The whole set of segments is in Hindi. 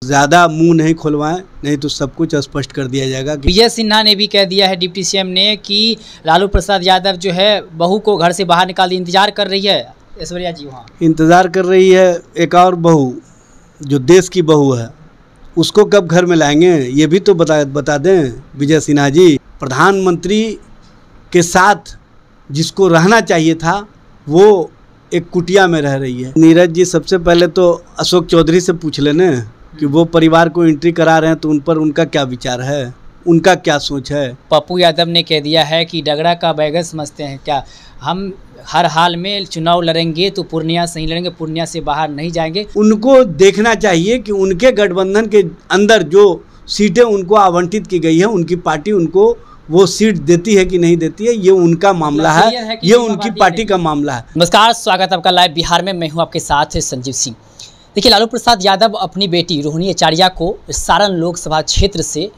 ज़्यादा मुंह नहीं खुलवाएं, नहीं तो सब कुछ स्पष्ट कर दिया जाएगा। विजय सिन्हा ने भी कह दिया है डिप्टी सीएम ने कि लालू प्रसाद यादव जो है बहू को घर से बाहर निकाल दी, इंतजार कर रही है ऐश्वर्या जी वहाँ इंतज़ार कर रही है। एक और बहू जो देश की बहू है उसको कब घर में लाएंगे ये भी तो बता दें विजय सिन्हा जी। प्रधानमंत्री के साथ जिसको रहना चाहिए था वो एक कुटिया में रह रही है। नीरज जी सबसे पहले तो अशोक चौधरी से पूछ लेने कि वो परिवार को एंट्री करा रहे हैं तो उन पर उनका क्या विचार है, उनका क्या सोच है। पप्पू यादव ने कह दिया है कि डगरा का बैगन समझते हैं क्या, हम हर हाल में चुनाव लड़ेंगे तो पूर्णिया से ही लड़ेंगे, पूर्णिया से बाहर नहीं जाएंगे। उनको देखना चाहिए कि उनके गठबंधन के अंदर जो सीटें उनको आवंटित की गई है उनकी पार्टी उनको वो सीट देती है कि नहीं देती है, ये उनका मामला है, ये उनकी पार्टी का मामला है। नमस्कार, स्वागत है आपका लाइव बिहार में। मैं हूं आपके साथ संजीव सिंह। देखिए, लालू प्रसाद यादव अपनी बेटी रोहिणी आचार्य को सारण लोकसभा क्षेत्र से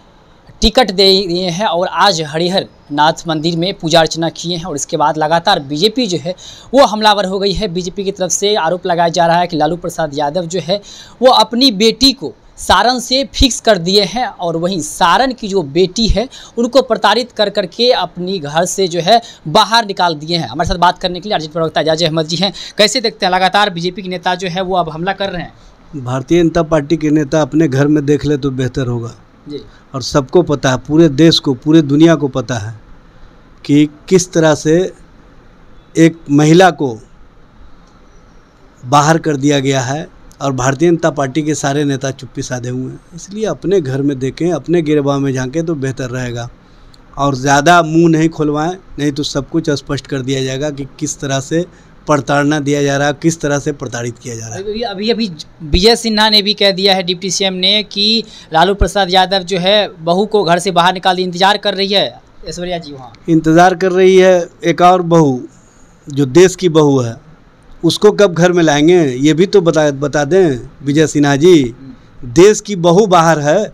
टिकट दे दिए हैं और आज हरिहर नाथ मंदिर में पूजा अर्चना किए हैं और इसके बाद लगातार बीजेपी जो है वो हमलावर हो गई है। बीजेपी की तरफ से आरोप लगाया जा रहा है कि लालू प्रसाद यादव जो है वो अपनी बेटी को सारण से फिक्स कर दिए हैं और वहीं सारण की जो बेटी है उनको प्रताड़ित कर करके अपनी घर से जो है बाहर निकाल दिए हैं। हमारे साथ बात करने के लिए अर्जित प्रवक्ता एजाज अहमद जी हैं। कैसे देखते हैं, लगातार बीजेपी के नेता जो है वो अब हमला कर रहे हैं। भारतीय जनता पार्टी के नेता अपने घर में देख ले तो बेहतर होगा जी। और सबको पता है, पूरे देश को, पूरे दुनिया को पता है कि किस तरह से एक महिला को बाहर कर दिया गया है और भारतीय जनता पार्टी के सारे नेता चुप्पी साधे हुए हैं। इसलिए अपने घर में देखें, अपने गिरबान में झांकें तो बेहतर रहेगा और ज़्यादा मुंह नहीं खुलवाएं, नहीं तो सब कुछ स्पष्ट कर दिया जाएगा कि किस तरह से प्रताड़ना दिया जा रहा है, किस तरह से प्रताड़ित किया जा रहा है। अभी विजय सिन्हा ने भी कह दिया है डिप्टी सीएम ने कि लालू प्रसाद यादव जो है बहू को घर से बाहर निकाल दी, इंतजार कर रही है ऐश्वर्या जी वहाँ इंतज़ार कर रही है। एक और बहू जो देश की बहू है उसको कब घर में लाएंगे ये भी तो बता दें विजय सिन्हा जी। देश की बहू बाहर है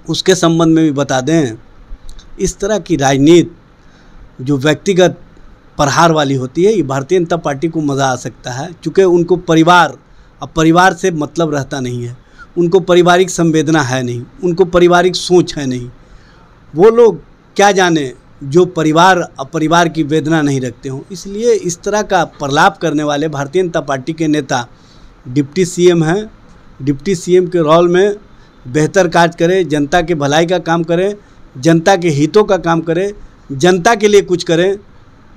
उसके संबंध में भी बता दें। इस तरह की राजनीति जो व्यक्तिगत प्रहार वाली होती है, ये भारतीय जनता पार्टी को मज़ा आ सकता है, चूँकि उनको परिवार से मतलब रहता नहीं है, उनको पारिवारिक संवेदना है नहीं, उनको पारिवारिक सोच है नहीं। वो लोग क्या जाने जो परिवार अपरिवार की वेदना नहीं रखते हों। इसलिए इस तरह का प्रलाप करने वाले भारतीय जनता पार्टी के नेता डिप्टी सीएम हैं। डिप्टी सीएम के रोल में बेहतर कार्य करें, जनता के भलाई का काम करें, जनता के हितों का काम करें, जनता के लिए कुछ करें,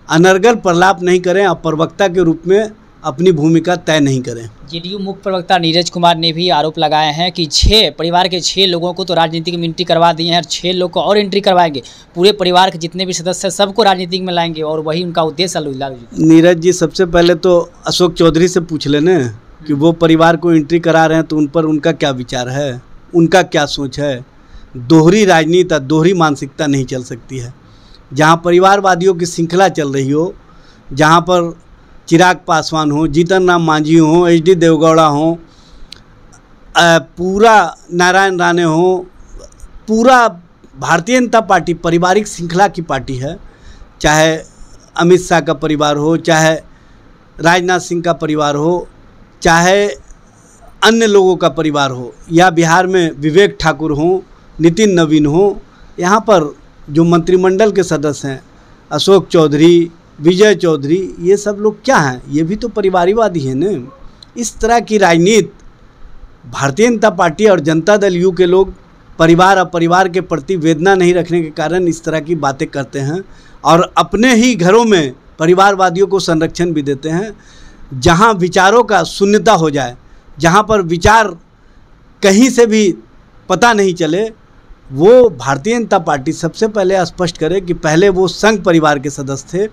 अनर्गल प्रलाप नहीं करें, प्रवक्ता के रूप में अपनी भूमिका तय नहीं करें। जेडीयू मुख्य प्रवक्ता नीरज कुमार ने भी आरोप लगाए हैं कि 6 परिवार के 6 लोगों को तो राजनीतिक में एंट्री करवा दिए हैं और 6 लोग को और एंट्री करवाएंगे। पूरे परिवार के जितने भी सदस्य हैं सबको राजनीतिक में लाएंगे और वही उनका उद्देश्य है। नीरज जी सबसे पहले तो अशोक चौधरी से पूछ लेने कि वो परिवार को एंट्री करा रहे हैं तो उन पर उनका क्या विचार है, उनका क्या सोच है। दोहरी राजनीति, दोहरी मानसिकता नहीं चल सकती है। जहाँ परिवारवादियों की श्रृंखला चल रही हो, जहाँ पर चिराग पासवान हो, जीतन राम मांझी हो, HD देवगौड़ा हो, पूरा नारायण राणे हो, पूरा भारतीय जनता पार्टी पारिवारिक श्रृंखला की पार्टी है। चाहे अमित शाह का परिवार हो, चाहे राजनाथ सिंह का परिवार हो, चाहे अन्य लोगों का परिवार हो, या बिहार में विवेक ठाकुर हो, नितिन नवीन हो, यहाँ पर जो मंत्रिमंडल के सदस्य हैं अशोक चौधरी, विजय चौधरी, ये सब लोग क्या हैं, ये भी तो परिवारवादी हैं न। इस तरह की राजनीति भारतीय जनता पार्टी और जनता दल यू के लोग परिवार और परिवार के प्रति वेदना नहीं रखने के कारण इस तरह की बातें करते हैं और अपने ही घरों में परिवारवादियों को संरक्षण भी देते हैं। जहां विचारों का शून्यता हो जाए, जहां पर विचार कहीं से भी पता नहीं चले, वो भारतीय जनता पार्टी सबसे पहले स्पष्ट करे कि पहले वो संघ परिवार के सदस्य थे,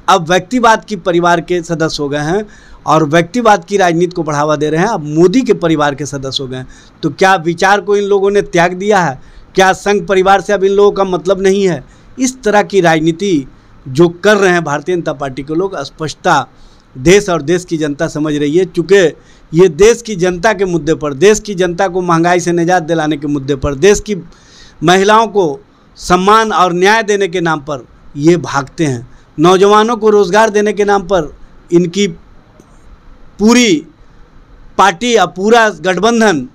अब व्यक्तिवाद की परिवार के सदस्य हो गए हैं और व्यक्तिवाद की राजनीति को बढ़ावा दे रहे हैं, अब मोदी के परिवार के सदस्य हो गए हैं। तो क्या विचार को इन लोगों ने त्याग दिया है? क्या संघ परिवार से अब इन लोगों का मतलब नहीं है? इस तरह की राजनीति जो कर रहे हैं भारतीय जनता पार्टी के लोग, स्पष्टता देश और देश की जनता समझ रही है। चूँकि ये देश की जनता के मुद्दे पर, देश की जनता को महंगाई से निजात दिलाने के मुद्दे पर, देश की महिलाओं को सम्मान और न्याय देने के नाम पर ये भागते हैं, नौजवानों को रोज़गार देने के नाम पर इनकी पूरी पार्टी या पूरा गठबंधन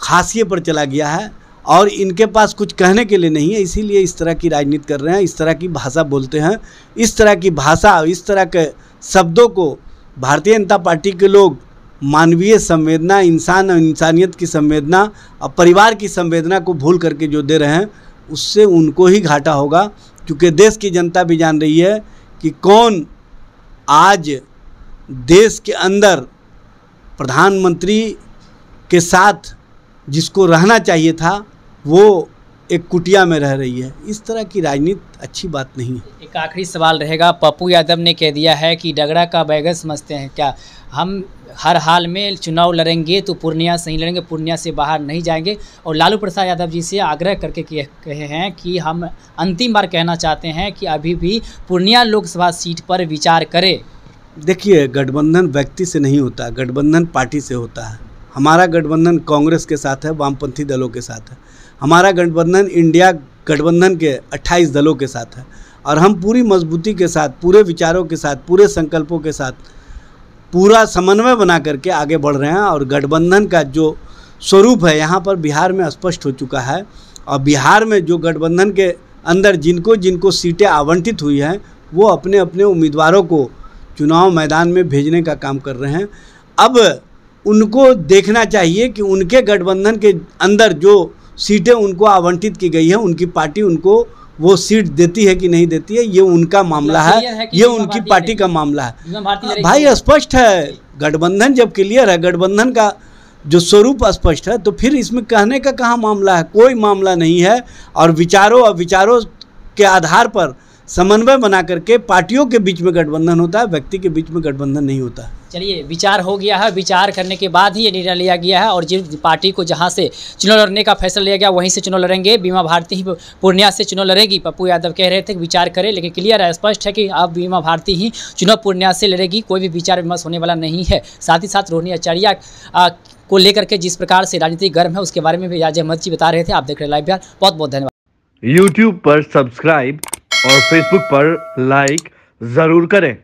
खासिए पर चला गया है और इनके पास कुछ कहने के लिए नहीं है, इसीलिए इस तरह की राजनीति कर रहे हैं, इस तरह की भाषा बोलते हैं। इस तरह की भाषा, इस तरह के शब्दों को भारतीय जनता पार्टी के लोग मानवीय संवेदना, इंसान और इंसानियत की संवेदना और परिवार की संवेदना को भूल करके जो दे रहे हैं, उससे उनको ही घाटा होगा। क्योंकि देश की जनता भी जान रही है कि कौन आज देश के अंदर प्रधानमंत्री के साथ जिसको रहना चाहिए था वो एक कुटिया में रह रही है। इस तरह की राजनीति अच्छी बात नहीं है। एक आखिरी सवाल रहेगा, पप्पू यादव ने कह दिया है कि डगरा का बैगन समझते हैं क्या, हम हर हाल में चुनाव लड़ेंगे तो पूर्णिया से ही लड़ेंगे, पूर्णिया से बाहर नहीं जाएंगे। और लालू प्रसाद यादव जी से आग्रह करके कहे हैं कि हम अंतिम बार कहना चाहते हैं कि अभी भी पूर्णिया लोकसभा सीट पर विचार करें। देखिए, गठबंधन व्यक्ति से नहीं होता, गठबंधन पार्टी से होता है। हमारा गठबंधन कांग्रेस के साथ है, वामपंथी दलों के साथ है। हमारा गठबंधन इंडिया गठबंधन के 28 दलों के साथ है और हम पूरी मजबूती के साथ, पूरे विचारों के साथ, पूरे संकल्पों के साथ, पूरा समन्वय बना करके आगे बढ़ रहे हैं। और गठबंधन का जो स्वरूप है यहाँ पर बिहार में स्पष्ट हो चुका है। और बिहार में जो गठबंधन के अंदर जिनको जिनको सीटें आवंटित हुई हैं, वो अपने अपने उम्मीदवारों को चुनाव मैदान में भेजने का काम कर रहे हैं। अब उनको देखना चाहिए कि उनके गठबंधन के अंदर जो सीटें उनको आवंटित की गई हैं, उनकी पार्टी उनको वो सीट देती है कि नहीं देती है, ये उनका मामला है, ये उनकी पार्टी का मामला है। भाई स्पष्ट है, गठबंधन जब क्लियर है, गठबंधन का जो स्वरूप स्पष्ट है, तो फिर इसमें कहने का कहाँ मामला है? कोई मामला नहीं है। और विचारों के आधार पर समन्वय बना करके पार्टियों के बीच में गठबंधन होता है, व्यक्ति के बीच में गठबंधन नहीं होता। चलिए, विचार हो गया है, विचार करने के बाद ही ये निर्णय लिया गया है और जिस पार्टी को जहां से चुनाव लड़ने का फैसला लिया गया वहीं से चुनाव लड़ेंगे। बीमा भारती ही पूर्णिया से चुनाव लड़ेगी। पप्पू यादव कह रहे थे कि विचार करें, लेकिन क्लियर है, स्पष्ट है कि अब बीमा भारती ही चुनाव पूर्णिया से लड़ेगी। कोई भी विचार विमर्श होने वाला नहीं है। साथ ही साथ रोहिणी आचार्य को लेकर के जिस प्रकार से राजनीति गर्म है, उसके बारे में भी राज अहमद जी बता रहे थे। आप देख रहे लाइव बिहार, बहुत बहुत धन्यवाद। यूट्यूब पर सब्सक्राइब और फेसबुक पर लाइक जरूर करें।